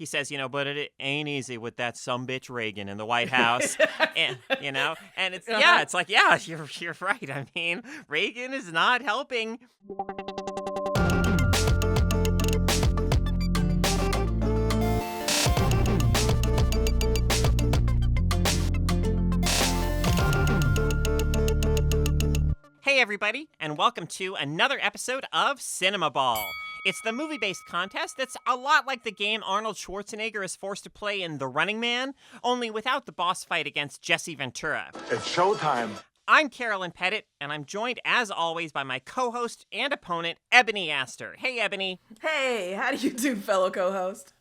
he says, but it ain't easy with that sumbitch Reagan in the White House. And, and it's, it's like, you're right. I mean, Reagan is not helping. Hey everybody, and welcome to another episode of Cinemaball. It's the movie-based contest that's a lot like the game Arnold Schwarzenegger is forced to play in The Running Man, only without the boss fight against Jesse Ventura. It's showtime. I'm Carolyn Petit, and I'm joined, as always, by my co-host and opponent, Ebony Aster. Hey, Ebony. Hey, how do you do, fellow co-host?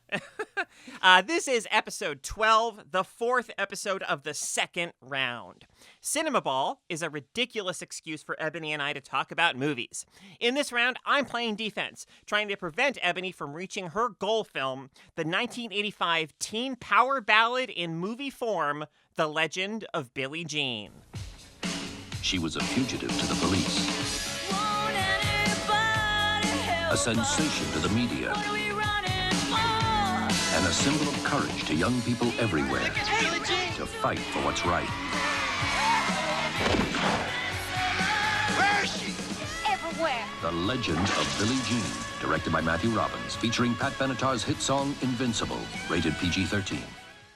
This is episode 12, the fourth episode of the second round. Cinemaball is a ridiculous excuse for Ebony and I to talk about movies. In this round, I'm playing defense, trying to prevent Ebony from reaching her goal film, the 1985 teen power ballad in movie form, The Legend of Billie Jean. She was a fugitive to the police, a sensation to the media, and a symbol of courage to young people everywhere to fight for what's right. Where is she? Everywhere. The Legend of Billie Jean, directed by Matthew Robbins, featuring Pat Benatar's hit song Invincible, rated PG-13.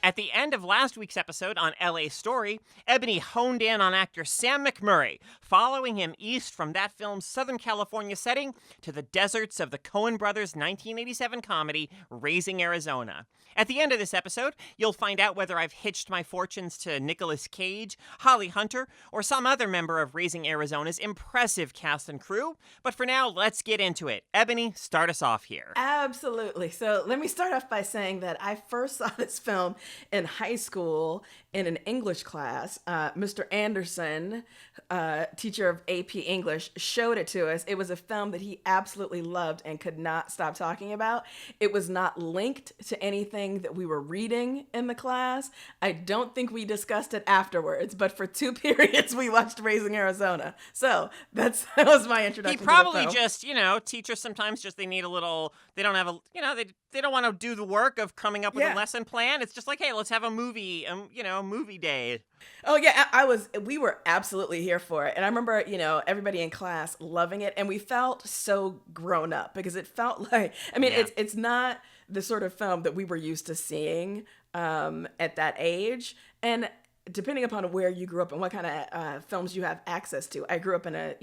At the end of last week's episode on LA Story, Ebony honed in on actor Sam McMurray, following him east from that film's Southern California setting to the deserts of the Coen brothers' 1987 comedy, Raising Arizona. At the end of this episode, you'll find out whether I've hitched my fortunes to Nicolas Cage, Holly Hunter, or some other member of Raising Arizona's impressive cast and crew. But for now, let's get into it. Ebony, start us off here. Absolutely. So let me start off by saying that I first saw this film in high school in an English class. Mr. Anderson, teacher of AP English, showed it to us. It was a film that he absolutely loved and could not stop talking about. It was not linked to anything that we were reading in the class. I don't think we discussed it afterwards, but for 2 periods we watched Raising Arizona. So that was my introduction. He probably just, teachers sometimes just they need a little. They don't have a, they don't want to do the work of coming up with a lesson plan. It's just like, hey, let's have a movie, movie day. Oh yeah, we were absolutely here for it. And I remember, everybody in class loving it, and we felt so grown up because it felt like, it's not the sort of film that we were used to seeing at that age. And depending upon where you grew up and what kind of films you have access to, I grew up in a,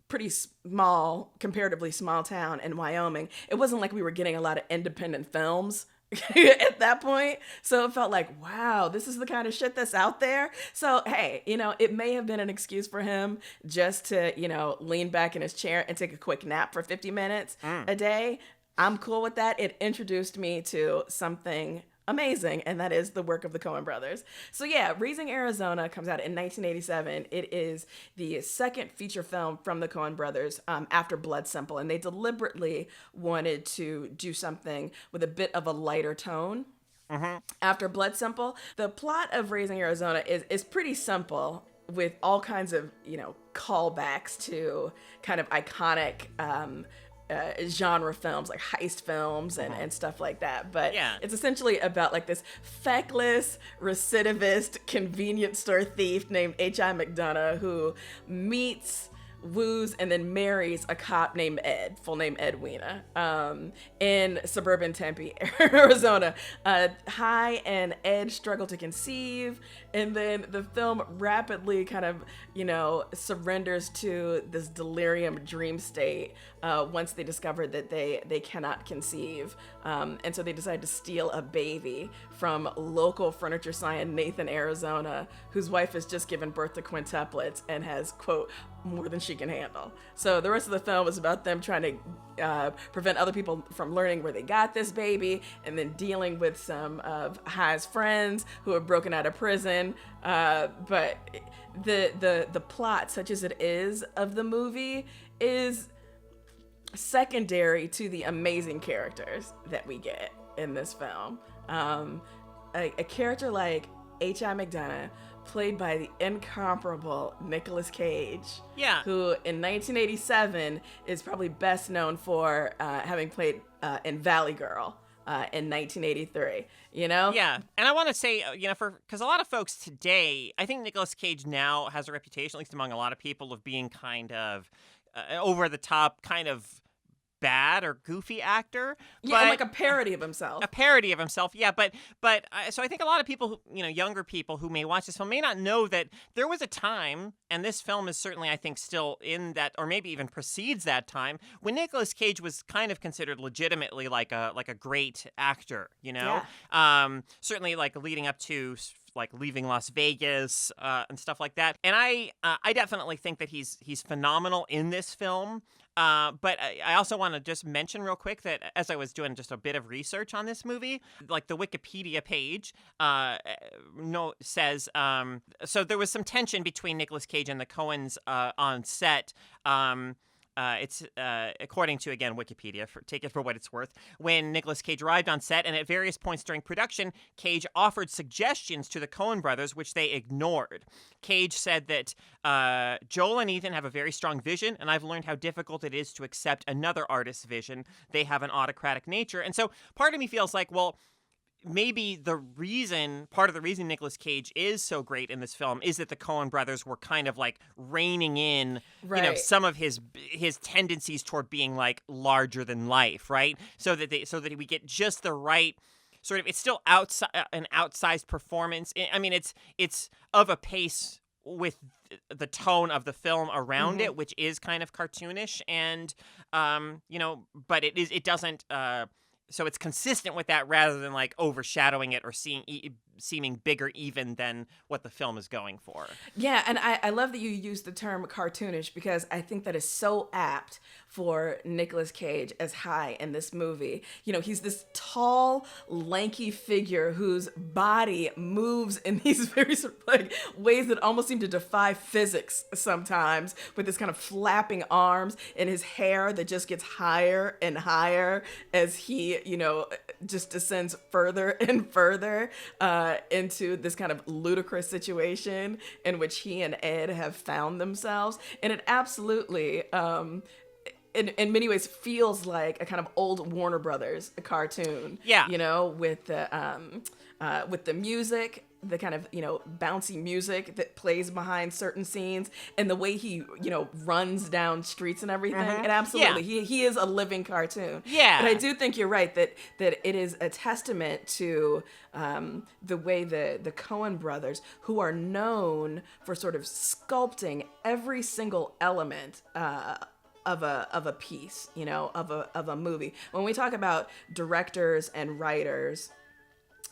pretty small, comparatively small town in Wyoming. It wasn't like we were getting a lot of independent films at that point. So it felt like, wow, this is the kind of shit that's out there. So, hey, it may have been an excuse for him just to, lean back in his chair and take a quick nap for 50 minutes a day. I'm cool with that. It introduced me to something amazing, and that is the work of the Coen brothers. So yeah, Raising Arizona comes out in 1987. It is the second feature film from the Coen brothers after Blood Simple, and they deliberately wanted to do something with a bit of a lighter tone. Mm-hmm. After Blood Simple, the plot of Raising Arizona is pretty simple, with all kinds of callbacks to kind of iconic genre films like heist films and stuff like that. But it's essentially about like this feckless, recidivist, convenience store thief named H.I. McDonough who meets, woos, and then marries a cop named Ed, full name Ed Weena, in suburban Tempe, Arizona. Hi and Ed struggle to conceive, and then the film rapidly kind of, surrenders to this delirium dream state once they discover that they cannot conceive. And so they decide to steal a baby from local furniture scion Nathan, Arizona, whose wife has just given birth to quintuplets and has, quote, more than she can handle. So the rest of the film is about them trying to prevent other people from learning where they got this baby, and then dealing with some of High's friends who have broken out of prison. But the plot, such as it is, of the movie is secondary to the amazing characters that we get in this film. A character like H.I. McDonough, played by the incomparable Nicolas Cage, who in 1987 is probably best known for having played in Valley Girl, in 1983. You know? Yeah, and I want to say, because a lot of folks today, I think Nicolas Cage now has a reputation, at least among a lot of people, of being kind of over the top, kind of bad or goofy actor. Yeah, and like a parody of himself. A parody of himself, yeah. So I think a lot of people, younger people who may watch this film may not know that there was a time, and this film is certainly, I think, still in that, or maybe even precedes that time, when Nicolas Cage was kind of considered legitimately like a great actor, Yeah. Certainly like leading up to like Leaving Las Vegas and stuff like that. And I definitely think that he's phenomenal in this film. But I also want to just mention real quick that as I was doing just a bit of research on this movie, like the Wikipedia page says, so there was some tension between Nicolas Cage and the Coens on set. It's according to, again, Wikipedia, take it for what it's worth. When Nicolas Cage arrived on set and at various points during production, Cage offered suggestions to the Coen brothers, which they ignored. Cage said that Joel and Ethan have a very strong vision, and I've learned how difficult it is to accept another artist's vision. They have an autocratic nature. And so part of me feels like, well, maybe part of the reason Nicolas Cage is so great in this film is that the Coen brothers were kind of like reining in, some of his tendencies toward being like larger than life, right? So that we get just the right sort of, it's still an outsized performance. I mean, it's of a pace with the tone of the film around it, which is kind of cartoonish, and but it doesn't. So it's consistent with that rather than like overshadowing it or seeming bigger even than what the film is going for. Yeah, and I love that you use the term cartoonish, because I think that is so apt for Nicolas Cage as High in this movie. He's this tall, lanky figure whose body moves in these very sort of like ways that almost seem to defy physics sometimes, with this kind of flapping arms and his hair that just gets higher and higher as he, just descends further and further into this kind of ludicrous situation in which he and Ed have found themselves. And it absolutely, in many ways, feels like a kind of old Warner Brothers cartoon. Yeah. With the music, the kind of, bouncy music that plays behind certain scenes, and the way he, runs down streets and everything. And absolutely, he is a living cartoon. Yeah. But I do think you're right that it is a testament to the way the Coen brothers, who are known for sort of sculpting every single element of a piece, of a movie. When we talk about directors and writers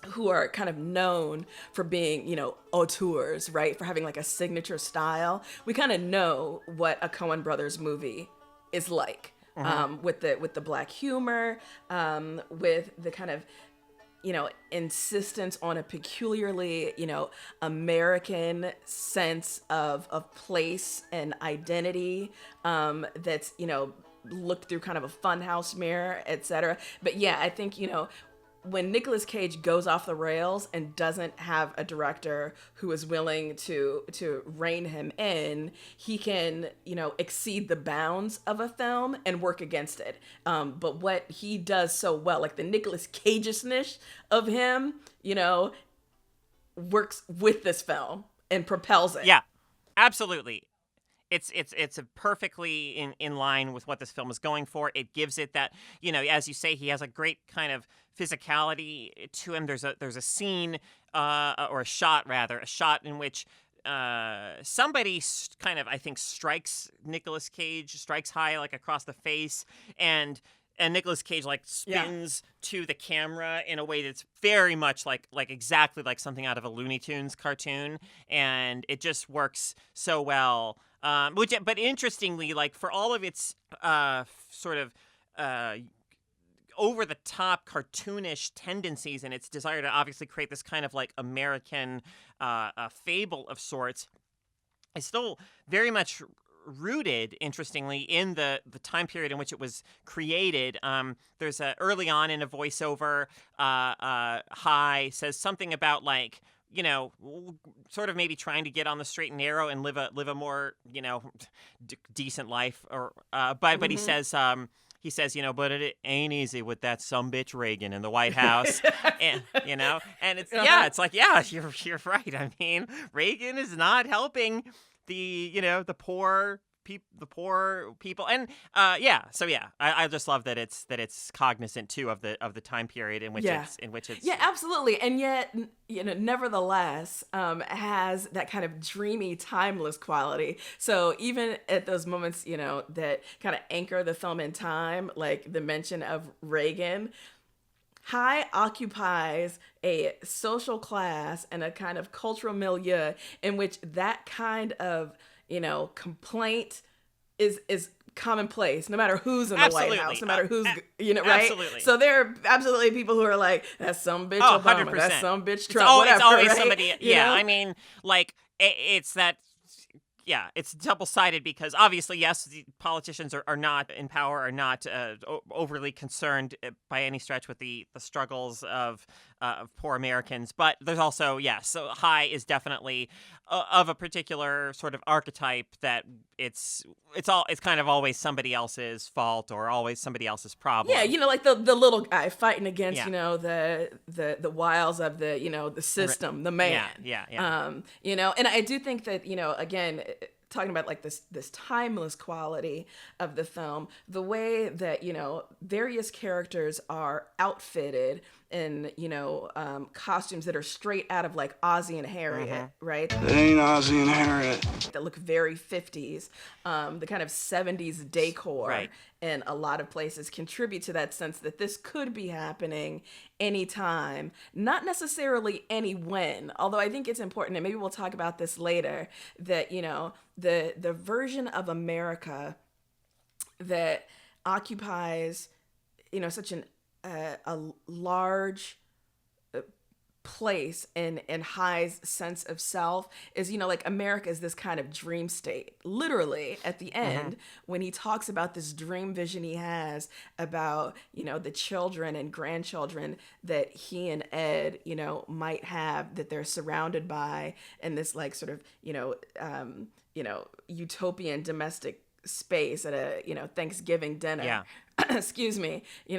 who are kind of known for being, auteurs, right? For having like a signature style, we kind of know what a Coen brothers movie is like. With the black humor, with the kind of, insistence on a peculiarly, American sense of place and identity, that's, looked through kind of a funhouse mirror, etc. But yeah, I think, when Nicolas Cage goes off the rails and doesn't have a director who is willing to rein him in, he can, exceed the bounds of a film and work against it. But what he does so well, like the Nicolas Cage-ness of him, works with this film and propels it. Yeah, absolutely. It's a perfectly in line with what this film is going for. It gives it that, as you say, he has a great kind of physicality to him. There's a scene, or a shot in which somebody kind of, I think, strikes Nicolas Cage, strikes High like across the face, and Nicolas Cage like spins to the camera in a way that's very much like exactly like something out of a Looney Tunes cartoon, and it just works so well. But interestingly, like for all of its sort of over-the-top cartoonish tendencies and its desire to obviously create this kind of like American fable of sorts, is still very much rooted, interestingly, in the time period in which it was created. There's early on in a voiceover, High says something about like, sort of maybe trying to get on the straight and narrow and live a more, decent life, or but he says he says, but it ain't easy with that sumbitch Reagan in the White House. And, and it's, it's like, you're right. I mean, Reagan is not helping the poor people. And, I just love that it's cognizant too of the time period in which it's. Yeah, absolutely. And yet, nevertheless, has that kind of dreamy, timeless quality. So even at those moments, that kind of anchor the film in time, like the mention of Reagan, High occupies a social class and a kind of cultural milieu in which that kind of, complaint is commonplace, no matter who's in the White House, no matter who's, right? Absolutely. So there are absolutely people who are like, that's some bitch Obama, 100%. That's some bitch Trump, it's always right? somebody, I mean, like, it's that... Yeah, it's double-sided because obviously, yes, the politicians are not in power, are not overly concerned by any stretch with the struggles of poor Americans. But there's also, so High is definitely of a particular sort of archetype that it's kind of always somebody else's fault or always somebody else's problem. Yeah, like the little guy fighting against the wiles of the system, the man. Yeah. And I do think that again, talking about like this timeless quality of the film, the way that various characters are outfitted in costumes that are straight out of like Ozzie and Harriet, right? It ain't Ozzie and Harriet. That look very 50s, the kind of 70s decor, right, in a lot of places contribute to that sense that this could be happening anytime, not necessarily any when. Although I think it's important, and maybe we'll talk about this later, that the version of America that occupies such a large place in High's sense of self is, like America is this kind of dream state. Literally at the end, when he talks about this dream vision he has about, the children and grandchildren that he and Ed, might have, that they're surrounded by in this like sort of, utopian domestic space at a, Thanksgiving dinner. Yeah. Excuse me. He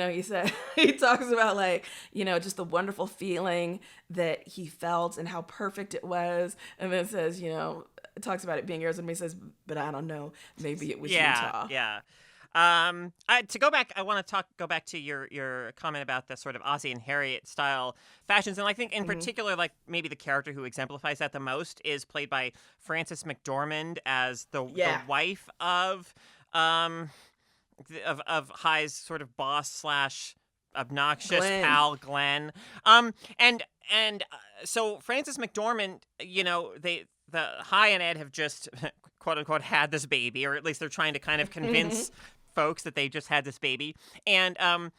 talks about like, just the wonderful feeling that he felt and how perfect it was. And then says, talks about it being Arizona. He says, but I don't know, maybe it was Utah. Yeah. To go back, I want to go back to your comment about the sort of Ozzie and Harriet style fashions. And I think in particular, like maybe the character who exemplifies that the most is played by Frances McDormand as the wife of High's sort of boss / obnoxious pal Glenn. So Frances McDormand, the High and Ed have just quote unquote had this baby, or at least they're trying to kind of convince folks that they just had this baby. And so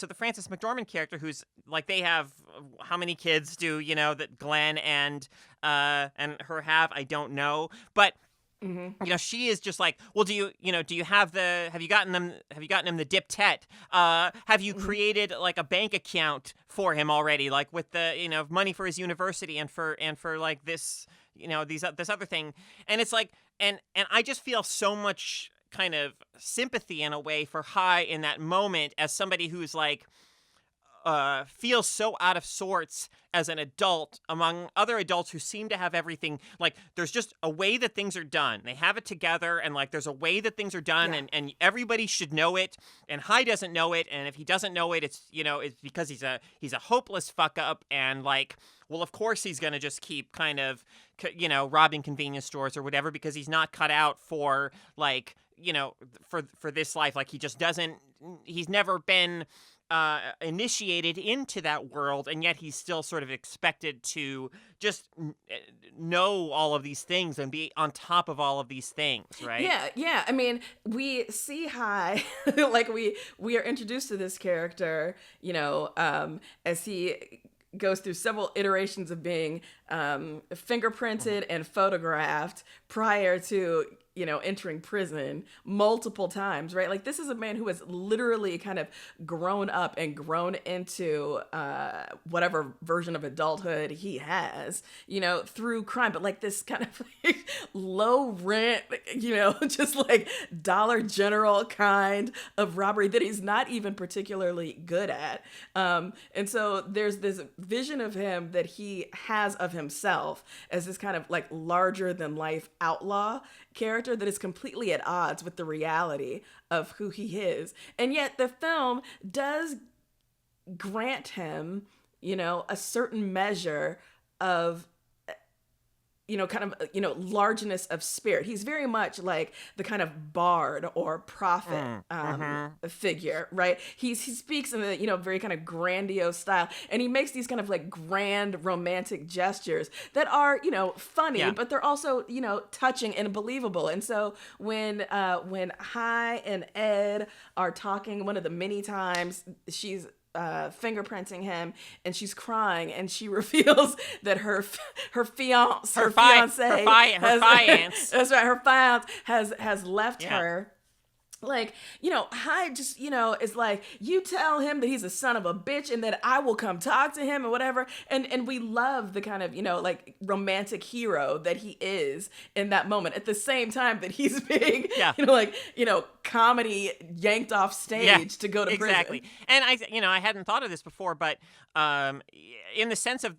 the Frances McDormand character, who's like, they have, how many kids do that Glenn and her have? I don't know, but she is just like, well, have you gotten him the diptet? Have you created like a bank account for him already, like with the money for his university and for like this this other thing? And it's like, and I just feel so much kind of sympathy in a way for High in that moment as somebody who's like feels so out of sorts as an adult among other adults who seem to have everything. Like, there's just a way that things are done. They have it together, and like there's a way that things are done, and everybody should know it. And High doesn't know it, and if he doesn't know it, it's it's because he's a hopeless fuck up, and like, well, of course he's gonna just keep kind of robbing convenience stores or whatever, because he's not cut out for like for this life. Like, he's never been initiated into that world, and yet he's still sort of expected to just know all of these things and be on top of all of these things, right? Yeah. I mean, we see High, like we are introduced to this character, as he goes through several iterations of being fingerprinted and photographed prior to entering prison multiple times, right? Like, this is a man who has literally kind of grown up and grown into whatever version of adulthood he has, through crime. But like this kind of like low rent, just like Dollar General kind of robbery that he's not even particularly good at. And so there's this vision of him that he has of himself as this kind of like larger than life outlaw character that is completely at odds with the reality of who he is. And yet the film does grant him, a certain measure of largeness of spirit. He's very much like the kind of bard or prophet figure, right? He speaks in a, very kind of grandiose style, and he makes these kind of like grand romantic gestures that are, funny, but they're also, touching and believable. And so when Hi and Ed are talking, one of the many times she's fingerprinting him and she's crying and she reveals that her fiance has left her. Like, Hyde just, is like, you tell him that he's a son of a bitch and that I will come talk to him and whatever. And we love the kind of, like romantic hero that he is in that moment at the same time that he's being, comedy yanked off stage to go to prison. Exactly. And I hadn't thought of this before, but in the sense of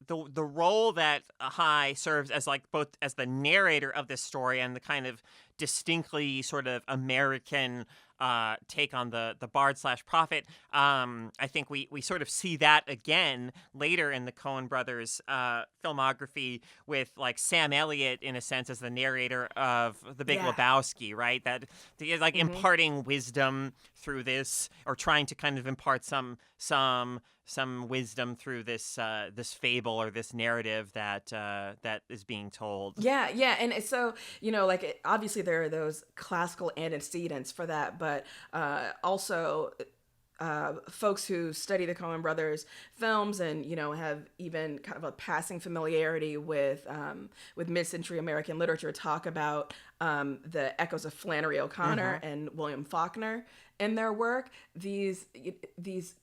the role that Hi serves as like both as the narrator of this story and the kind of distinctly sort of American take on the bard / prophet. I think we sort of see that again later in the Coen brothers filmography with like Sam Elliott in a sense as the narrator of The Big Lebowski, right? That is like imparting wisdom through this, or trying to kind of impart some wisdom through this this fable or this narrative that is being told. Yeah, and so obviously there are those classical antecedents for that, but also folks who study the Coen brothers films and have even kind of a passing familiarity with mid-century American literature talk about the echoes of Flannery O'Connor and William Faulkner in their work. These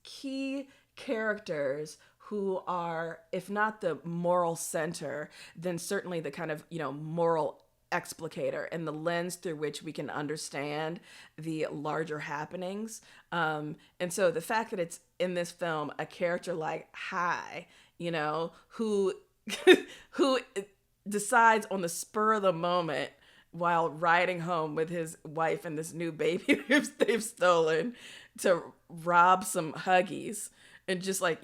key characters who are, if not the moral center, then certainly the kind of, moral explicator and the lens through which we can understand the larger happenings. And so the fact that it's in this film, a character like Hi, who decides on the spur of the moment while riding home with his wife and this new baby they've stolen to rob some Huggies, and just like,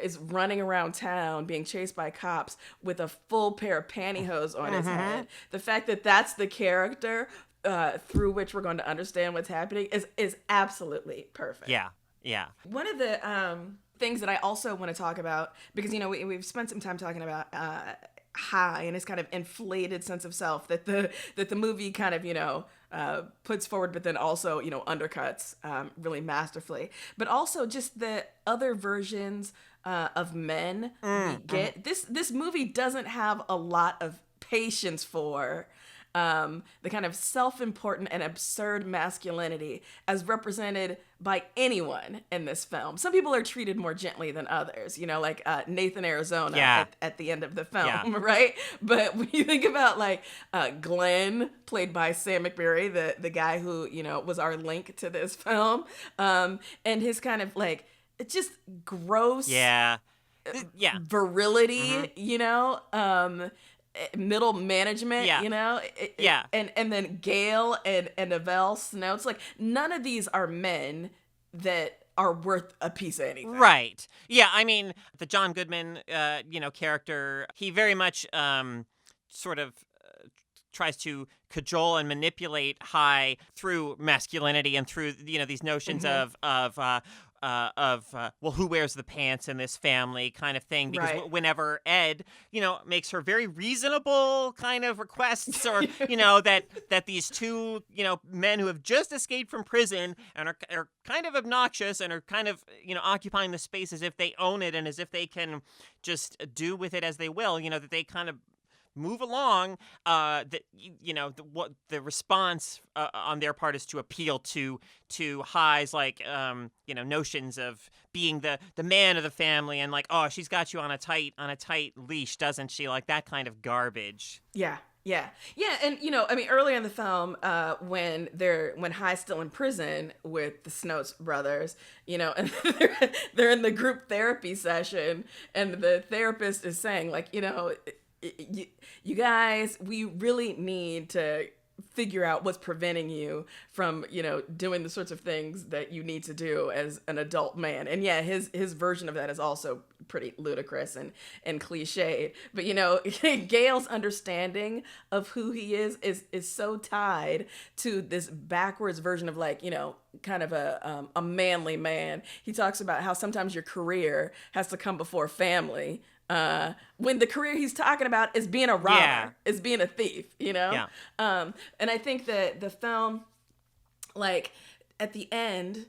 is running around town being chased by cops with a full pair of pantyhose on his head. The fact that that's the character through which we're going to understand what's happening is absolutely perfect. Yeah. One of the things that I also want to talk about, because, we've spent some time talking about Hi and his kind of inflated sense of self that the movie kind of, puts forward, but then also, undercuts really masterfully. But also just the other versions of men we get. This movie doesn't have a lot of patience for the kind of self-important and absurd masculinity as represented by anyone in this film. Some people are treated more gently than others, like Nathan Arizona at the end of the film, right? But when you think about like Glenn, played by Sam McMurray, the guy who, was our link to this film, and his kind of like, just gross virility, middle management, and then Gail and Avell Snow. It's like none of these are men that are worth a piece of anything. Right. Yeah, I mean, the John Goodman, character, he very much sort of tries to cajole and manipulate Hi through masculinity and through, these notions of who wears the pants in this family kind of thing, because whenever Ed, makes her very reasonable kind of requests, or, that these two, men who have just escaped from prison and are kind of obnoxious and are kind of, occupying the space as if they own it and as if they can just do with it as they will, that they kind of move along, what the response on their part is to appeal to High's like notions of being the man of the family, and like, oh, she's got you on a tight leash, doesn't she? Like that kind of garbage. Yeah. And early in the film, when High's still in prison with the Snows brothers, and they're in the group therapy session, and the therapist is saying, like, you guys, we really need to figure out what's preventing you from, doing the sorts of things that you need to do as an adult man. And yeah, his version of that is also pretty ludicrous and cliched. But, Gale's understanding of who he is so tied to this backwards version of like, kind of a manly man. He talks about how sometimes your career has to come before family. When the career he's talking about is being a robber, is being a thief, Yeah. And I think that the film, like at the end,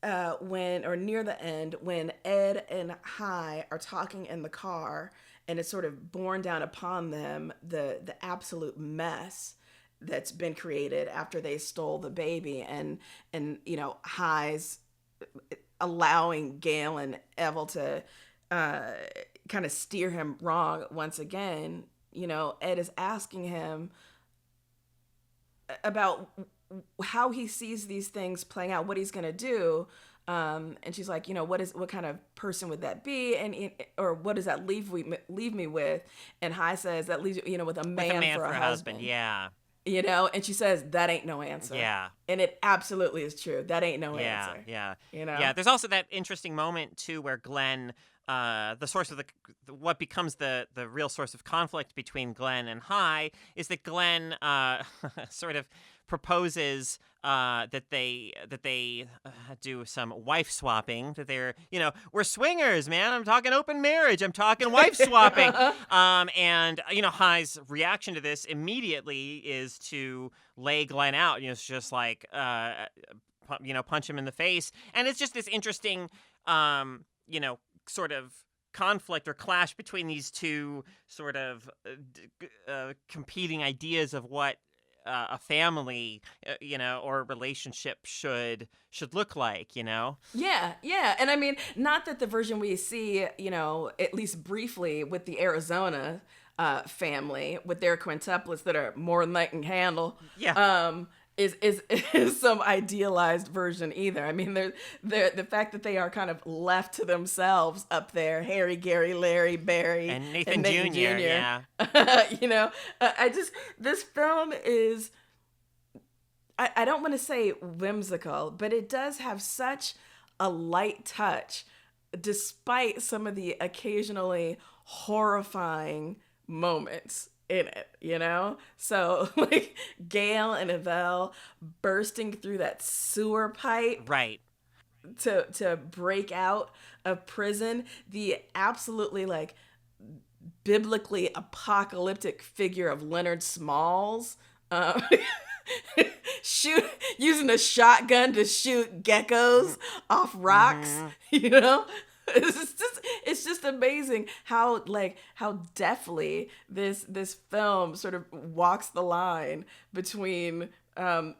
near the end, when Ed and High are talking in the car, and it's sort of borne down upon them the absolute mess that's been created after they stole the baby, and High's allowing Gale and Evel to kind of steer him wrong once again. Ed is asking him about how he sees these things playing out, what he's going to do. And she's like, what kind of person would that be? Or what does that leave me with? And High says that leaves you, with a man for a husband. Yeah. And she says, that ain't no answer. Yeah. And it absolutely is true. That ain't no answer. Yeah. Yeah. There's also that interesting moment too, where Glenn, the source of what becomes the real source of conflict between Glenn and High is that Glenn sort of proposes that they do some wife swapping, that they're, we're swingers, man. I'm talking open marriage. I'm talking wife swapping. And High's reaction to this immediately is to lay Glenn out. It's just like, punch him in the face. And it's just this interesting, sort of conflict or clash between these two sort of competing ideas of what a family, or a relationship should look like, Yeah. And I mean, not that the version we see, at least briefly with the Arizona family with their quintuplets that are more than they can handle. Yeah. Is some idealized version either. I mean, the fact that they are kind of left to themselves up there, Harry, Gary, Larry, Barry, and Nathan Jr. Yeah. This film is, I don't want to say whimsical, but it does have such a light touch, despite some of the occasionally horrifying moments in it, So like Gale and Evel bursting through that sewer pipe, right, to break out of prison, the absolutely like biblically apocalyptic figure of Leonard Smalls, using a shotgun to shoot geckos off rocks, It's just amazing how deftly this film sort of walks the line between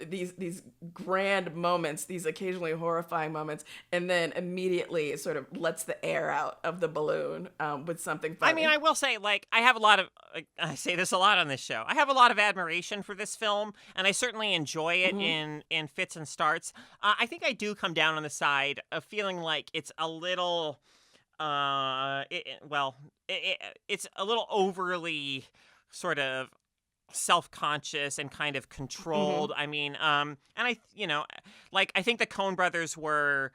these grand moments, these occasionally horrifying moments, and then immediately it sort of lets the air out of the balloon with something funny. I mean, I will say, like, I have a lot of, I say this a lot on this show, I have a lot of admiration for this film, and I certainly enjoy it in fits and starts. I think I do come down on the side of feeling like it's a little, it's a little overly sort of self-conscious and kind of controlled. I mean, and I think the Coen brothers were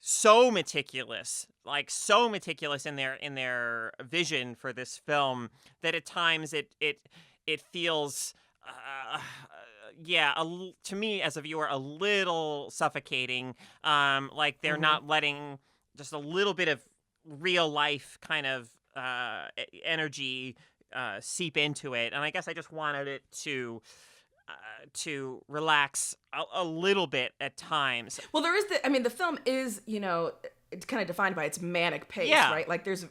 so meticulous in their vision for this film that at times it feels to me as a viewer a little suffocating, like they're not letting just a little bit of real life kind of energy seep into it, and I guess I just wanted it to relax a little bit at times. Well, there is the film is, it's kind of defined by its manic pace, Yeah. right? Like there's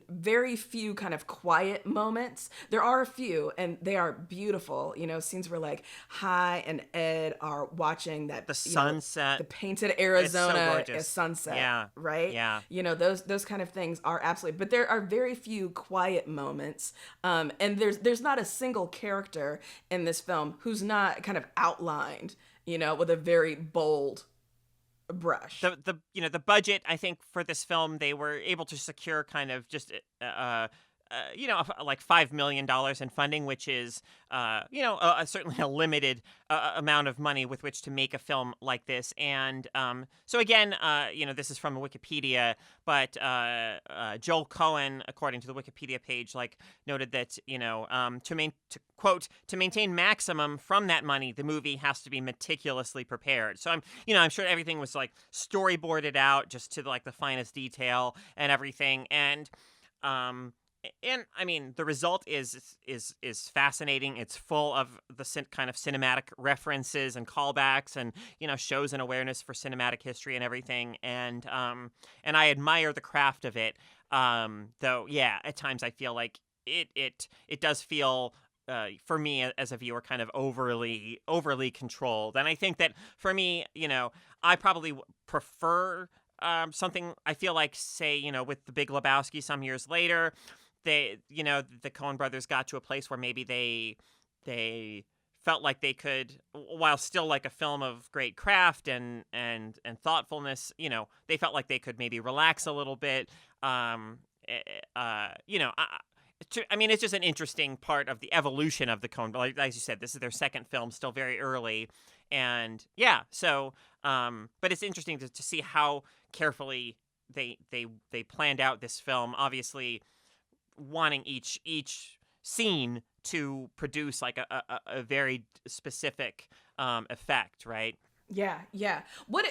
very few kind of quiet moments. There are a few, and they are beautiful. You know, scenes where like Hi and Ed are watching that The sunset. the painted Arizona gorgeous. sunset, Yeah. right? Yeah. You know, those kind of things are absolutely. But there are very few quiet moments, and there's not a single character in this film who's not kind of outlined, you know, with a very bold brush. The budget, I think, for this film, they were able to secure kind of just like $5 million in funding, which is certainly a limited amount of money with which to make a film like this. And so again, this is from Wikipedia, but Joel Coen, according to the Wikipedia page, like noted that to maintain maximum from that money, the movie has to be meticulously prepared. So I'm sure everything was like storyboarded out just to like the finest detail and everything. And I mean, the result is fascinating. It's full of the kind of cinematic references and callbacks, and shows an awareness for cinematic history and everything. And I admire the craft of it. Though, yeah, at times I feel like it does feel, for me as a viewer, kind of overly controlled. And I think that for me, I probably prefer something. I feel like, say, with The Big Lebowski some years later, the Coen brothers got to a place where maybe they felt like they could, while still like a film of great craft and thoughtfulness, they felt like they could maybe relax a little bit. I mean, it's just an interesting part of the evolution of the Coen. Like as you said, this is their second film, still very early, and yeah. So, but it's interesting to see how carefully they planned out this film. Obviously, wanting each scene to produce like a very specific effect, right? Yeah. What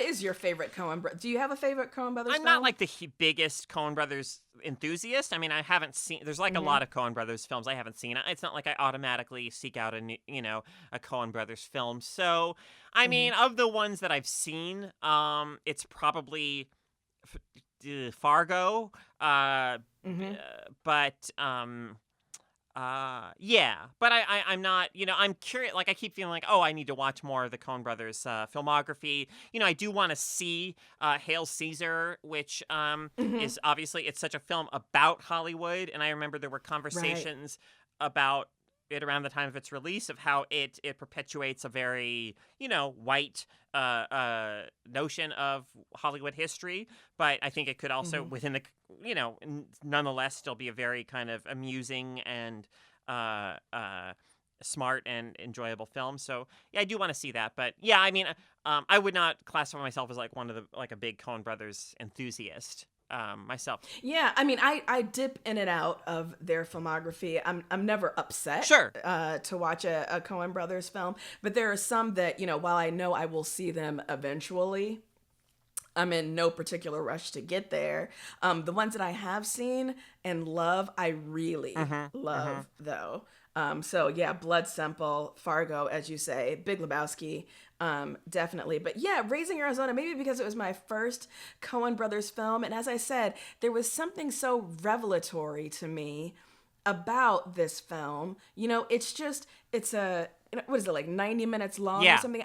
is your favorite Coen? Do you have a favorite Coen Brothers I'm film? not like the biggest Coen Brothers enthusiast. I mean, I haven't seen. There's like a lot of Coen Brothers films I haven't seen. It's not like I automatically seek out a Coen Brothers film. So, I mean, of the ones that I've seen, it's probably Fargo. But I'm not, I'm curious, like I keep feeling like, I need to watch more of the Coen brothers filmography. I do want to see Hail Caesar, which is obviously, it's such a film about Hollywood, and I remember there were conversations about it around the time of its release of how it perpetuates a very white notion of Hollywood history, but I think it could also within the nonetheless still be a very kind of amusing and smart and enjoyable film. So yeah, I do want to see that. But yeah, I mean, I would not classify myself as like a big Coen brothers enthusiast. Myself. Yeah, I mean, I dip in and out of their filmography. I'm never upset to watch a Coen Brothers film, but there are some that, while I know I will see them eventually, I'm in no particular rush to get there. The ones that I have seen and love, I really love, though. So yeah, Blood Simple, Fargo, as you say, Big Lebowski, definitely. But yeah, Raising Arizona, maybe because it was my first Coen Brothers film. And as I said, there was something so revelatory to me about this film. It's what is it, like 90 minutes long or something?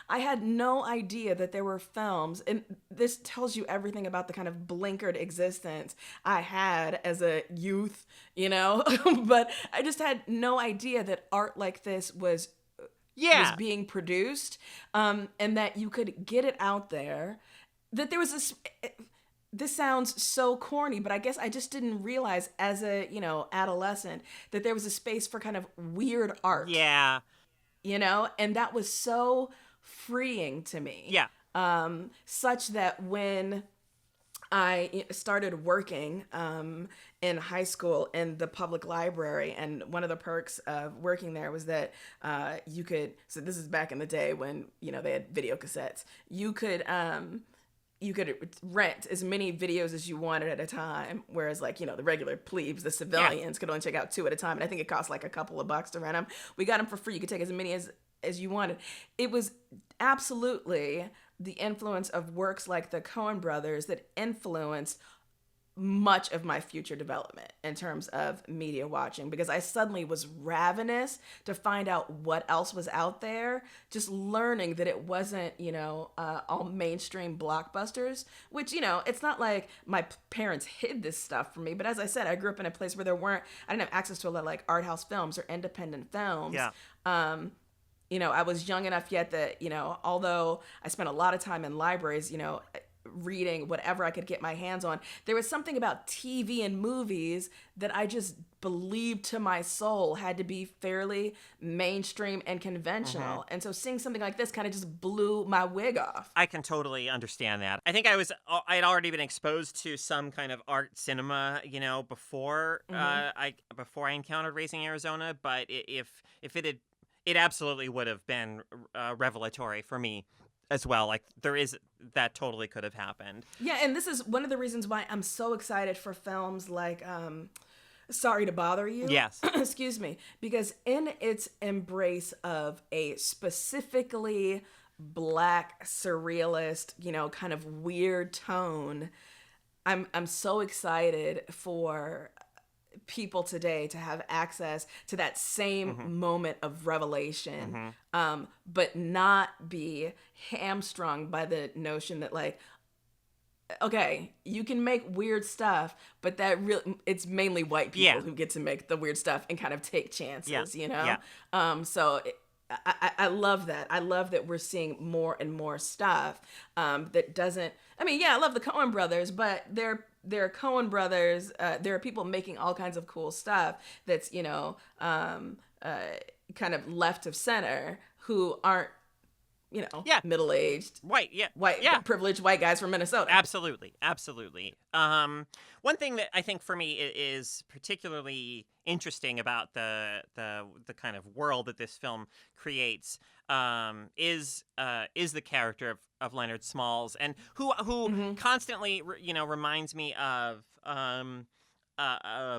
I had no idea that there were films, and this tells you everything about the kind of blinkered existence I had as a youth, but I just had no idea that art like this was being produced, and that you could get it out there, that there was this sounds so corny, but I guess I just didn't realize as a, adolescent that there was a space for kind of weird art. Yeah. And that was so freeing to me. Yeah. Such that when I started working in high school in the public library, and one of the perks of working there was that you could, so this is back in the day when, they had video cassettes, you could rent as many videos as you wanted at a time, whereas like, the regular plebes, the civilians could only check out 2 at a time, and I think it cost like a couple of bucks to rent them. We got them for free. You could take as many as you wanted. It was absolutely the influence of works like the Coen brothers that influenced much of my future development in terms of media watching, because I suddenly was ravenous to find out what else was out there, just learning that it wasn't, all mainstream blockbusters, which, it's not like my parents hid this stuff from me, but as I said, I grew up in a place where I didn't have access to a lot of like art house films or independent films. Yeah. I was young enough yet that, although I spent a lot of time in libraries, reading whatever I could get my hands on, there was something about TV and movies that I just believed to my soul had to be fairly mainstream and conventional. And so seeing something like this kind of just blew my wig off. I can totally understand that. I think I had already been exposed to some kind of art cinema, before before I encountered Raising Arizona, but if it absolutely would have been revelatory for me as well. Like that totally could have happened. Yeah, and this is one of the reasons why I'm so excited for films like Sorry to Bother You. Yes. Excuse me. Because in its embrace of a specifically Black surrealist, kind of weird tone, I'm so excited for people today to have access to that same moment of revelation, but not be hamstrung by the notion that like, okay, you can make weird stuff, but it's mainly white people who get to make the weird stuff and kind of take chances, So I love that. I love that we're seeing more and more stuff that doesn't, I love the Coen brothers, but they're Coen brothers. There are people making all kinds of cool stuff that's, kind of left of center who aren't, middle-aged, white, privileged white guys from Minnesota. Absolutely. One thing that I think for me is particularly interesting about the kind of world that this film creates is the character of Leonard Smalls, and who constantly reminds me of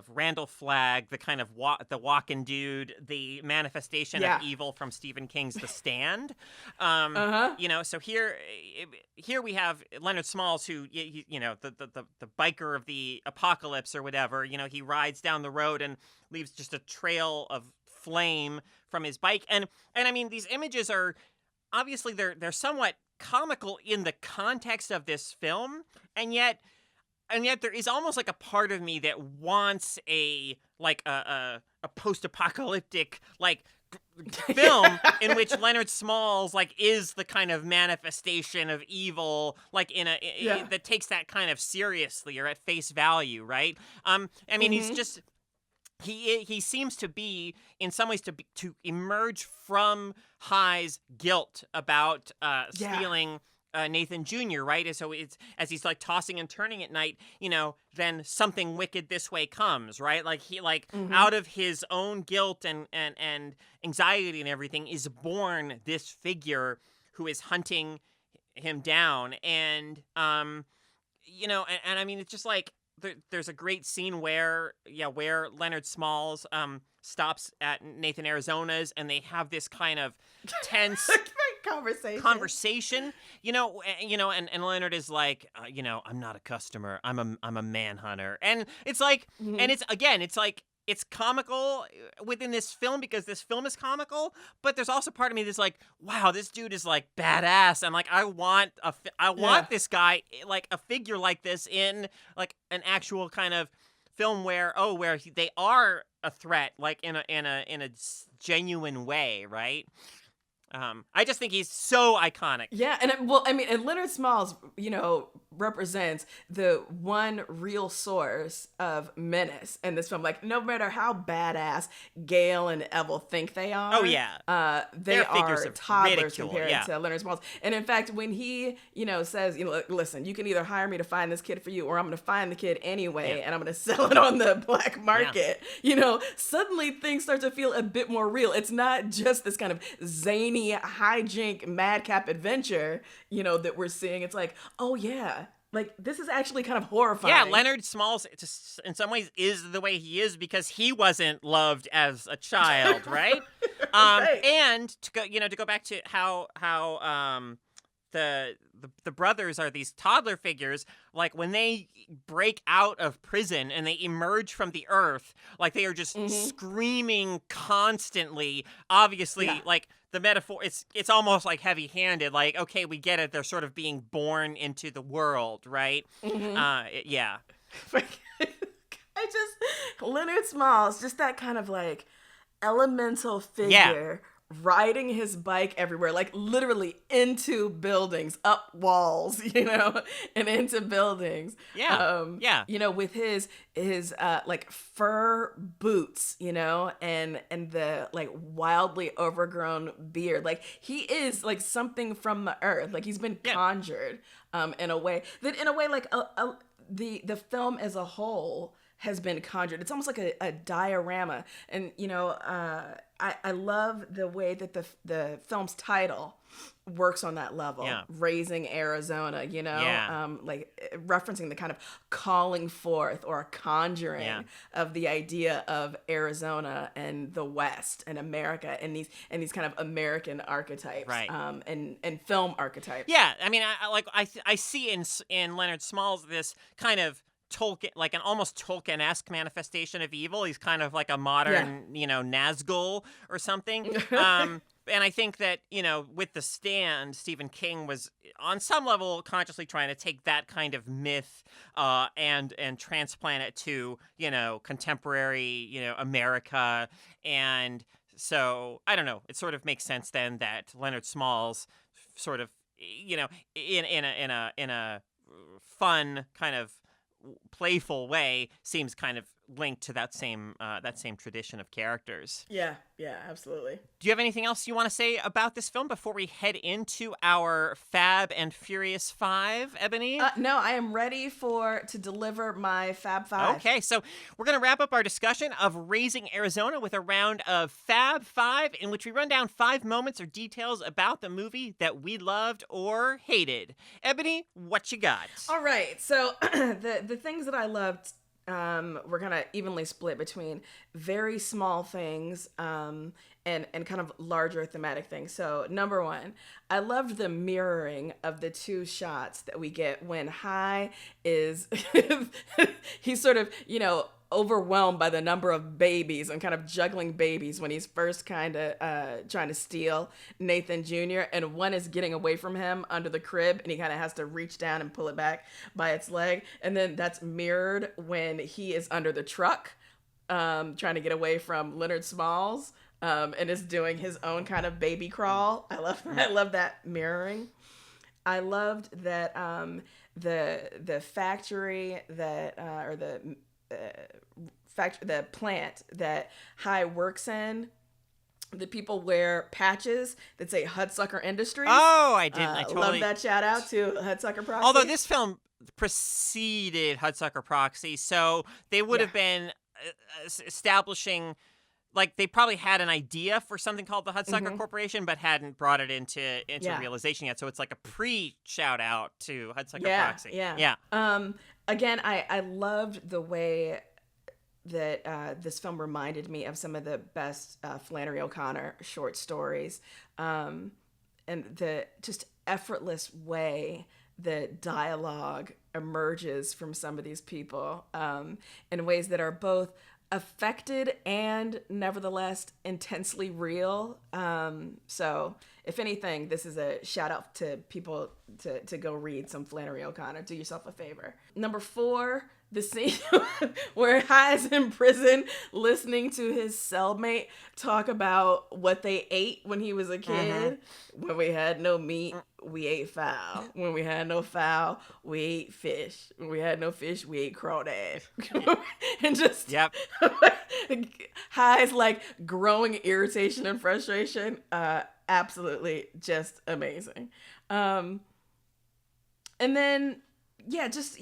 Randall Flagg, the kind of the walking dude, the manifestation of evil from Stephen King's The Stand. So here we have Leonard Smalls, who the biker of the apocalypse or whatever. He rides down the road and leaves just a trail of flame from his bike, and these images are obviously they're somewhat comical in the context of this film, and yet there is almost like a part of me that wants a post-apocalyptic film in which Leonard Smalls is the kind of manifestation of evil, that takes that kind of seriously or at face value, right? He's just he seems to be in some ways to emerge from High's guilt about stealing Nathan Jr., right? And so it's as he's tossing and turning at night, then something wicked this way comes, right? Out of his own guilt and anxiety and everything is born this figure who is hunting him down, and it's just there's a great scene where Leonard Smalls stops at Nathan Arizona's, and they have this kind of tense conversation, and Leonard is like, I'm not a customer, I'm a manhunter, and it's and it's comical within this film because this film is comical, but there's also part of me that's wow, this dude is badass, and I want this guy, a figure like this in an actual kind of film where they are a threat, in a genuine way, right? I just think he's so iconic. Yeah, and Leonard Smalls, represents the one real source of menace in this film. No matter how badass Gail and Evel think they are, they are toddlers compared to Leonard Smalls. And in fact, when he, says, listen, you can either hire me to find this kid for you, or I'm going to find the kid anyway, and I'm going to sell it on the black market. Suddenly things start to feel a bit more real. It's not just this kind of zany hijink madcap adventure, that we're seeing. It's oh yeah, this is actually kind of horrifying. Yeah, Leonard Smalls, in some ways, is the way he is because he wasn't loved as a child, right? Right. And to go back to how the brothers are these toddler figures. Like when they break out of prison and they emerge from the earth, like they are just screaming constantly. Obviously, like the metaphor, it's almost like heavy-handed. Like, okay, we get it. They're sort of being born into the world, right? Yeah. Leonard Smalls, just that kind of like elemental figure riding his bike everywhere, like literally into buildings, up walls, and into buildings. With his like fur boots, and the like wildly overgrown beard. Like he is like something from the earth. Like he's been conjured in a way like the film as a whole has been conjured. It's almost like a diorama. And, I love the way that the film's title works on that level. Yeah. Raising Arizona, like referencing the kind of calling forth or conjuring of the idea of Arizona and the West and America and these kind of American archetypes, right? And film archetypes. Yeah, I mean, I see in Leonard Smalls this kind of Tolkien, like an almost Tolkien-esque manifestation of evil. He's kind of like a modern, Nazgul or something. And I think that, with The Stand, Stephen King was on some level consciously trying to take that kind of myth and transplant it to, contemporary, America. And so, I don't know, it sort of makes sense then that Leonard Smalls sort of, in a fun kind of playful way seems kind of linked to that same tradition of characters. Yeah, absolutely. Do you have anything else you want to say about this film before we head into our Fab and Furious 5, Ebony? No, I am ready to deliver my Fab 5. Okay, so we're going to wrap up our discussion of Raising Arizona with a round of Fab 5 in which we run down 5 moments or details about the movie that we loved or hated. Ebony, what you got? All right, so the things that I loved, we're gonna evenly split between very small things and kind of larger thematic things. So number 1, I loved the mirroring of the 2 shots that we get when High is he's sort of overwhelmed by the number of babies and kind of juggling babies when he's first kind of trying to steal Nathan Jr. and one is getting away from him under the crib and he kind of has to reach down and pull it back by its leg. And then that's mirrored when he is under the truck trying to get away from Leonard Smalls and is doing his own kind of baby crawl. I love that mirroring. I loved that the factory that or the plant that High works in, the people wear patches that say Hudsucker Industries. Oh, I didn't. I totally love that shout out to Hudsucker Proxy. Although this film preceded Hudsucker Proxy, so they would have been establishing, like they probably had an idea for something called the Hudsucker Corporation, but hadn't brought it into realization yet. So it's like a pre-shout out to Hudsucker Proxy. Yeah. Again, I loved the way that this film reminded me of some of the best Flannery O'Connor short stories, and the just effortless way the dialogue emerges from some of these people in ways that are both affected and nevertheless intensely real. So if anything, this is a shout out to people to go read some Flannery O'Connor. Do yourself a favor. Number 4, the scene where High is in prison listening to his cellmate talk about what they ate when he was a kid. When we had no meat, we ate fowl. When we had no fowl, we ate fish. When we had no fish, we ate crawdad. And just High's like growing irritation and frustration. Absolutely just amazing. And then just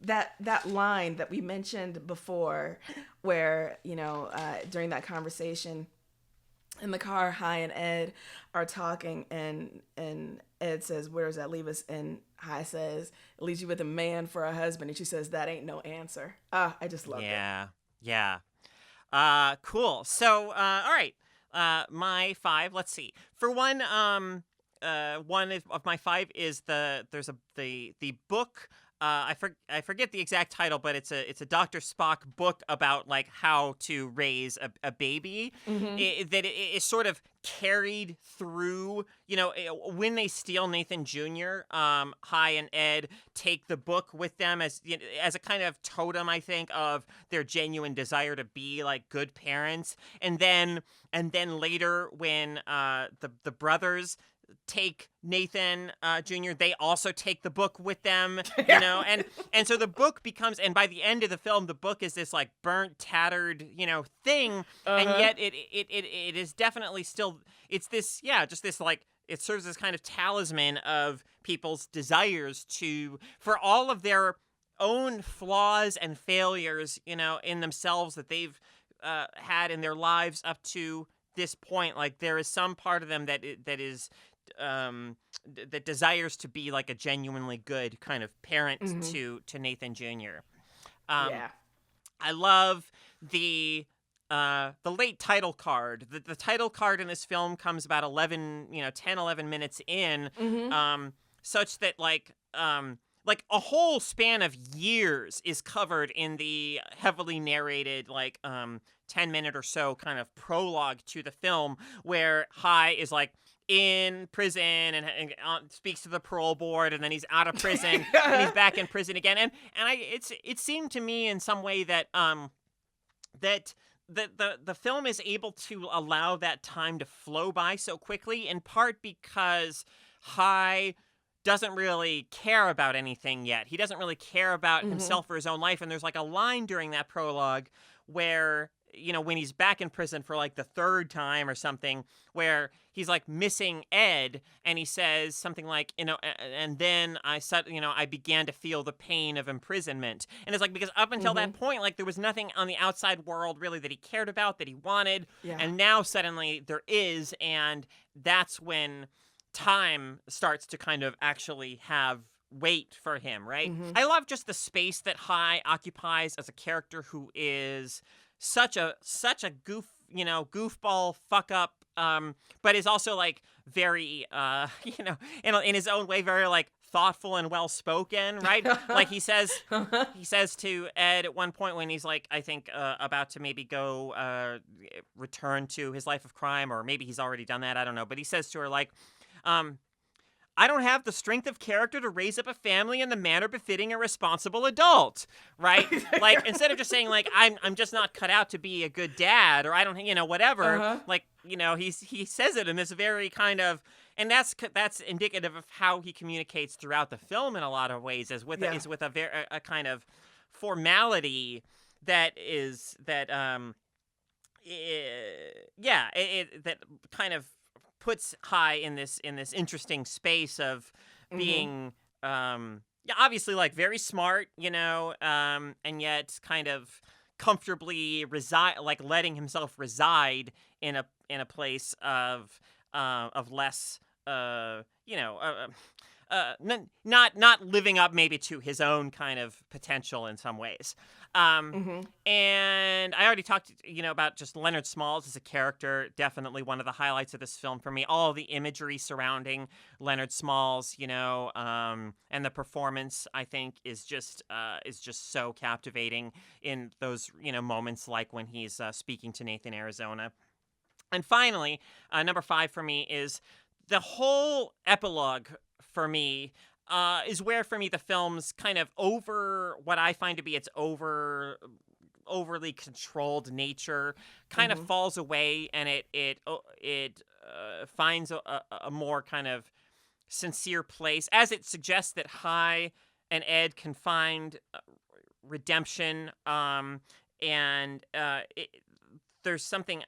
that line that we mentioned before where during that conversation in the car, High and Ed are talking and Ed says, "Where does that leave us?" And High says, "It leaves you with a man for a husband." And she says, "That ain't no answer." I just love it. Yeah. Cool. So all right, my 5, let's see. For one, one of my 5 is the book. I forget the exact title, but it's a Dr. Spock book about like how to raise a baby. That it is sort of carried through. When they steal Nathan Jr., Hi and Ed take the book with them as a kind of totem, I think, of their genuine desire to be like good parents. And then later when the brothers take Nathan Jr., they also take the book with them, and so the book becomes, and by the end of the film, the book is this like burnt, tattered, thing, and yet it is definitely still, it's this, just this like, it serves as kind of talisman of people's desires for all of their own flaws and failures, in themselves that they've had in their lives up to this point. Like there is some part of them that desires to be like a genuinely good kind of parent to Nathan Jr. I love the late title card. The title card in this film comes about 11 minutes in, such that like a whole span of years is covered in the heavily narrated 10-minute or so kind of prologue to the film, where Hi is like in prison and speaks to the parole board, and then he's out of prison and he's back in prison again, and it seemed to me in some way that the film is able to allow that time to flow by so quickly, in part because Hi doesn't really care about anything yet. He doesn't really care about himself or his own life, and there's like a line during that prologue where when he's back in prison for like the 3rd time or something, where he's like missing Ed, and he says something like, and then I began to feel the pain of imprisonment. And it's like, because up until that point, like there was nothing on the outside world really that he cared about, that he wanted. Yeah. And now suddenly there is, and that's when time starts to kind of actually have weight for him, right? I love just the space that Hi occupies as a character who is such a goofball fuck up, but is also like very in his own way very like thoughtful and well spoken, right? Like he says to Ed at one point when he's like, I think about to maybe go return to his life of crime, or maybe he's already done that, I don't know, but he says to her like, I don't have the strength of character to raise up a family in the manner befitting a responsible adult, right? Like, instead of just saying, like, I'm just not cut out to be a good dad, or I don't, whatever, like, he says it in this very kind of, and that's indicative of how he communicates throughout the film in a lot of ways, is with a kind of formality that kind of puts Hi in this interesting space of being obviously like very smart, and yet kind of comfortably letting himself reside in a place of less not living up maybe to his own kind of potential in some ways. And I already talked, about just Leonard Smalls as a character. Definitely one of the highlights of this film for me. All the imagery surrounding Leonard Smalls, and the performance, I think, is just so captivating in those, moments like when he's speaking to Nathan, Arizona. And finally, number 5 for me is the whole epilogue. For me, is where for me the film's kind of what I find to be its overly controlled nature kind of falls away, and it finds a more kind of sincere place, as it suggests that Hi and Ed can find redemption, and there's something,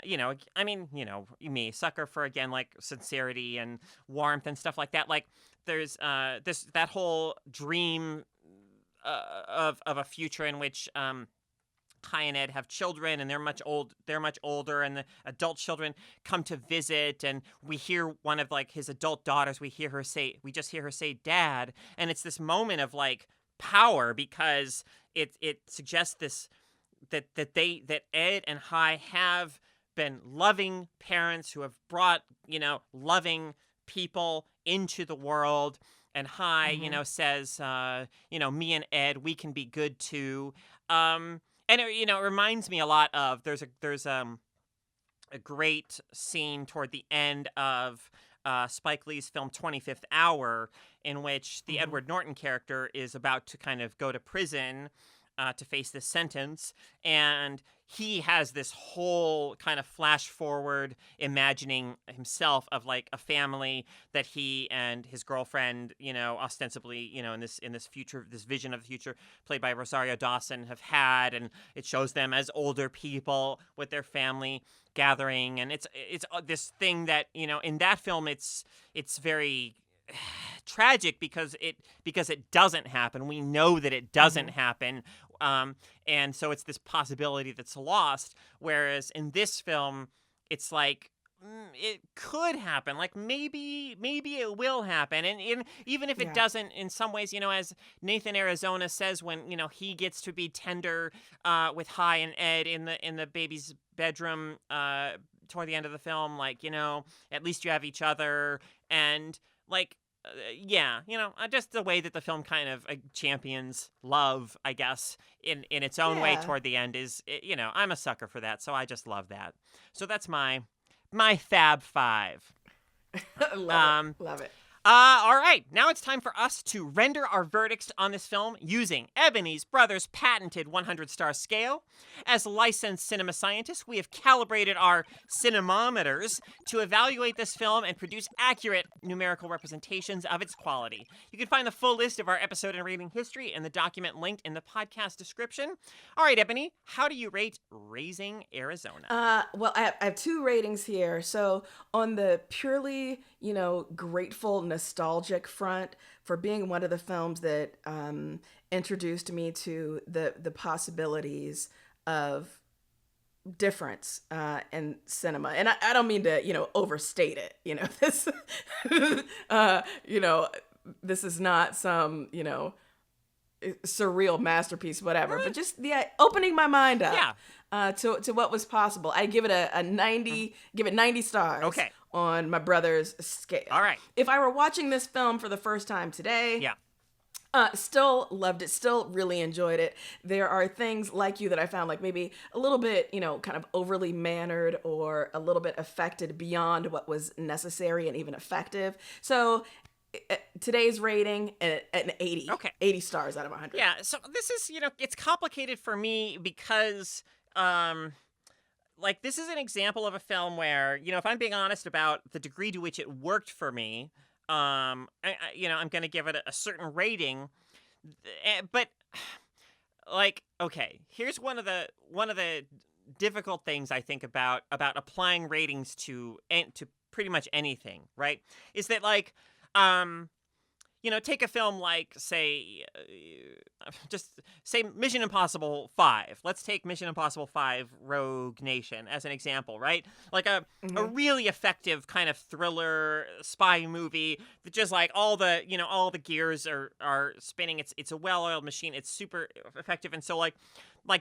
me, sucker for, again, like sincerity and warmth and stuff like that. Like there's that whole dream of a future in which Hi and Ed have children, and they're much older, and the adult children come to visit, and we hear one of like his adult daughters, we just hear her say Dad, and it's this moment of like power, because it suggests this that Ed and Hi have been loving parents who have brought loving people into the world. And Hi, says, me and Ed, we can be good too. And it reminds me a lot of there's a great scene toward the end of Spike Lee's film 25th Hour, in which the Edward Norton character is about to kind of go to prison to face this sentence, and he has this whole kind of flash forward imagining himself of like a family that he and his girlfriend, ostensibly, in this future, this vision of the future played by Rosario Dawson have had, and it shows them as older people with their family gathering, and it's this thing that, in that film it's very tragic because it doesn't happen. We know that it doesn't happen. And so it's this possibility that's lost. Whereas in this film, it's like, it could happen. Like maybe it will happen. And even if it doesn't, in some ways, as Nathan Arizona says, when, he gets to be tender, with Hi and Ed in the baby's bedroom, toward the end of the film, like, at least you have each other. And like, just the way that the film kind of champions love, I guess, in its own way toward the end is, I'm a sucker for that. So I just love that. So that's my Fab Five. Love it. All right, now it's time for us to render our verdicts on this film using Ebony's Brothers' patented 100-star scale. As licensed cinema scientists, we have calibrated our cinemometers to evaluate this film and produce accurate numerical representations of its quality. You can find the full list of our episode and rating history in the document linked in the podcast description. All right, Ebony, how do you rate Raising Arizona? Well, I have two ratings here. So on the purely, grateful, nostalgic front, for being one of the films that introduced me to the possibilities of difference in cinema, and I don't mean to overstate it. This this is not some surreal masterpiece, whatever, but just opening my mind up to what was possible. I give it a 90. Give it 90 stars. Okay. On my brother's scale. All right. If I were watching this film for the first time today, still loved it, still really enjoyed it. There are things like you that I found like maybe a little bit, kind of overly mannered or a little bit affected beyond what was necessary and even effective. So today's rating, an 80. Okay. 80 stars out of 100. Yeah, so this is, it's complicated for me because, this is an example of a film where, if I'm being honest about the degree to which it worked for me, I'm going to give it a certain rating. But, okay, here's one of the difficult things I think about applying ratings to pretty much anything, right? Is that, take a film like, say, just say Mission Impossible 5. Let's take Mission Impossible 5 Rogue Nation as an example, right? Like a really effective kind of thriller spy movie that just like all the gears are spinning. It's a well-oiled machine. It's super effective. And so like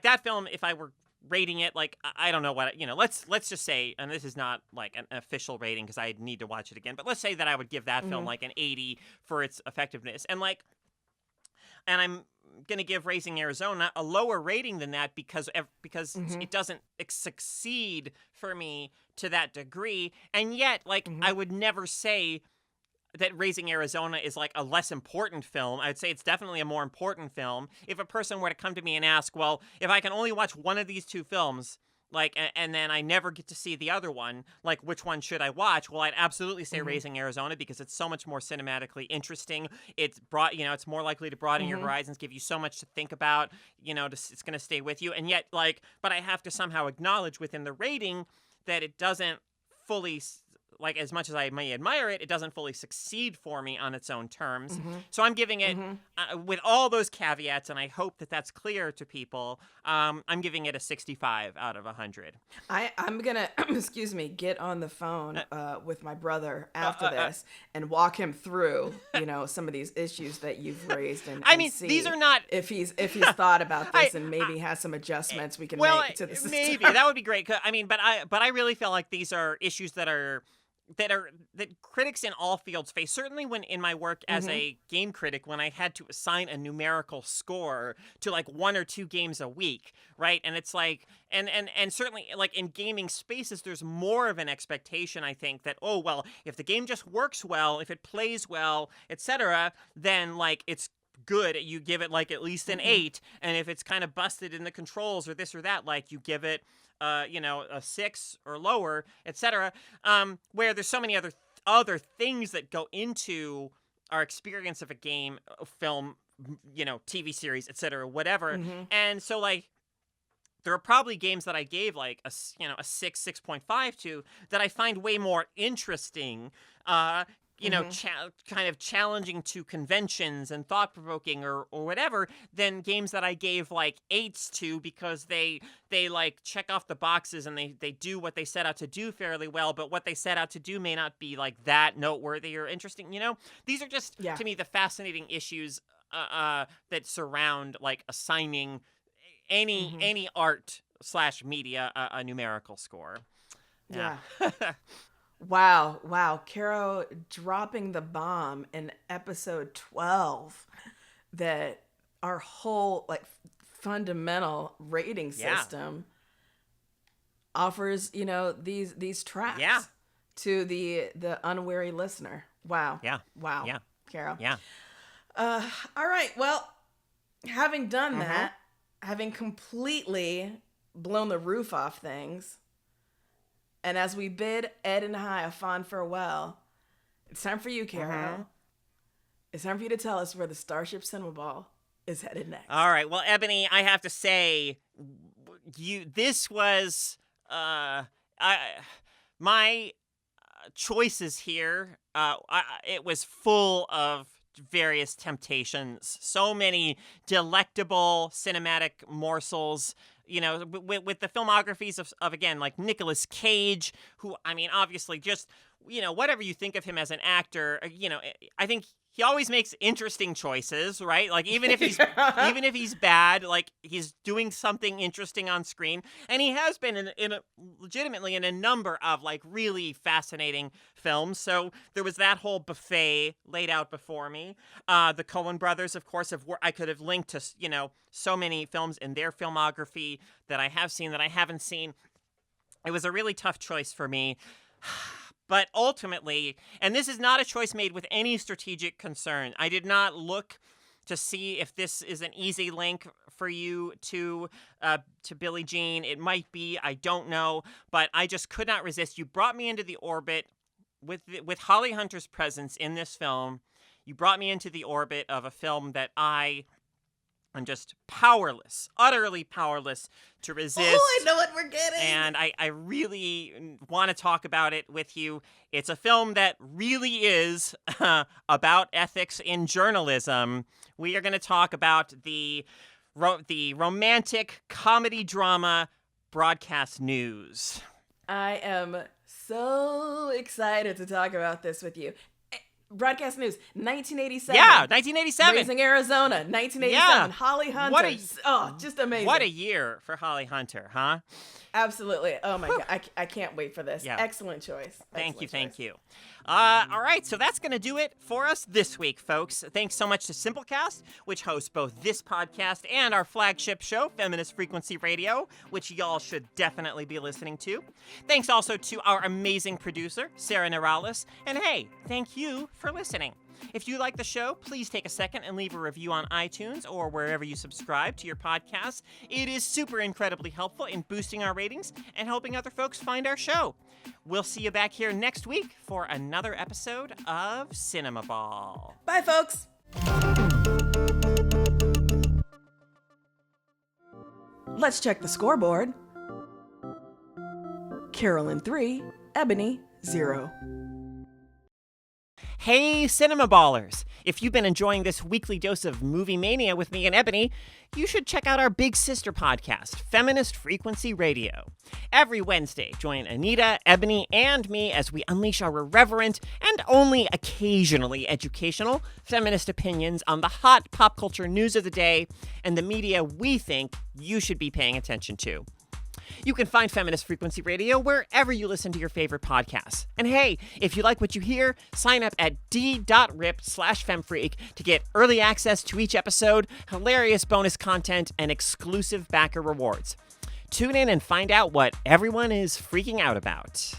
that film, if I were rating it, I don't know what, let's just say, and this is not like an official rating because I need to watch it again, but let's say that I would give that film like an 80 for its effectiveness. And I'm going to give Raising Arizona a lower rating than that because it doesn't succeed for me to that degree. And yet, I would never say that Raising Arizona is like a less important film. I'd say it's definitely a more important film. If a person were to come to me and ask, well, if I can only watch one of these two films, and then I never get to see the other one, which one should I watch? Well, I'd absolutely say Raising Arizona because it's so much more cinematically interesting. It's it's more likely to broaden your horizons, give you so much to think about, it's going to stay with you. And yet, but I have to somehow acknowledge within the rating that it doesn't fully, as much as I may admire it, it doesn't fully succeed for me on its own terms. So I'm giving it, with all those caveats, and I hope that that's clear to people, I'm giving it a 65 out of 100. I'm going to, get on the phone with my brother after this and walk him through, some of these issues that you've raised. And see these are not... If he's thought about this and maybe has some adjustments we can make to the system. Maybe. That would be great. But I really feel like these are issues that are that critics in all fields face. Certainly when in my work as a game critic, when I had to assign a numerical score to like 1 or 2 games a week, right? And it's like, and certainly like in gaming spaces, there's more of an expectation, I think, that, oh, well, if the game just works well, if it plays well, etc., then like it's good. You give it like at least an 8. And if it's kind of busted in the controls or this or that, like you give it a 6 or lower, etc. Where there's so many other things that go into our experience of a game, a film, TV series, etc., whatever. And so like there are probably games that I gave like a 6.5 to that I find way more interesting, kind of challenging to conventions and thought-provoking or whatever than games that I gave like 8s to because they like check off the boxes and they do what they set out to do fairly well, but what they set out to do may not be like that noteworthy or interesting. These are just to me the fascinating issues that surround like assigning any art / media a numerical score. Yeah. Wow. Caro dropping the bomb in episode 12 that our whole like fundamental rating system offers, these tracks to the unwary listener. Wow. Yeah. Wow. Yeah. Caro. Yeah. All right. Well, having done that, having completely blown the roof off things, and as we bid Ed and I a fond farewell, it's time for you, Caro. It's time for you to tell us where the Starship Cinemaball is headed next. All right. Well, Ebony, I have to say, this was my choices here. It was full of various temptations. So many delectable cinematic morsels. With the filmographies of again, like Nicolas Cage, who, I mean, obviously just, whatever you think of him as an actor, I think he always makes interesting choices, right? Like even if he's bad, like he's doing something interesting on screen, and he has been legitimately in a number of like really fascinating films. So there was that whole buffet laid out before me. The Coen brothers, of course, I could have linked to so many films in their filmography that I have seen that I haven't seen. It was a really tough choice for me. But ultimately, and this is not a choice made with any strategic concern, I did not look to see if this is an easy link for you to Billie Jean. It might be, I don't know, but I just could not resist. You brought me into the orbit with Holly Hunter's presence in this film. You brought me into the orbit of a film that I'm just powerless, utterly powerless to resist. Oh, I know what we're getting. And I really want to talk about it with you. It's a film that really is about ethics in journalism. We are going to talk about the romantic comedy drama Broadcast News. I am so excited to talk about this with you. Broadcast News, 1987. Yeah, 1987. Raising Arizona, 1987. Yeah. Holly Hunter. Just amazing. What a year for Holly Hunter, huh? Absolutely. Oh my God. I can't wait for this. Yeah. Excellent choice. Thank you. All right, so that's going to do it for us this week, folks. Thanks so much to Simplecast, which hosts both this podcast and our flagship show, Feminist Frequency Radio, which y'all should definitely be listening to. Thanks also to our amazing producer, Sarah Nairalez. And hey, thank you for listening. If you like the show, please take a second and leave a review on iTunes or wherever you subscribe to your podcasts. It is super incredibly helpful in boosting our ratings and helping other folks find our show. We'll see you back here next week for another episode of Cinemaball. Bye, folks. Let's check the scoreboard. Carolyn 3, Ebony 0. Hey, Cinemaballers! If you've been enjoying this weekly dose of movie mania with me and Ebony, you should check out our big sister podcast, Feminist Frequency Radio. Every Wednesday, join Anita, Ebony, and me as we unleash our irreverent and only occasionally educational feminist opinions on the hot pop culture news of the day and the media we think you should be paying attention to. You can find Feminist Frequency Radio wherever you listen to your favorite podcasts. And hey, if you like what you hear, sign up at d.rip/femfreak to get early access to each episode, hilarious bonus content, and exclusive backer rewards. Tune in and find out what everyone is freaking out about.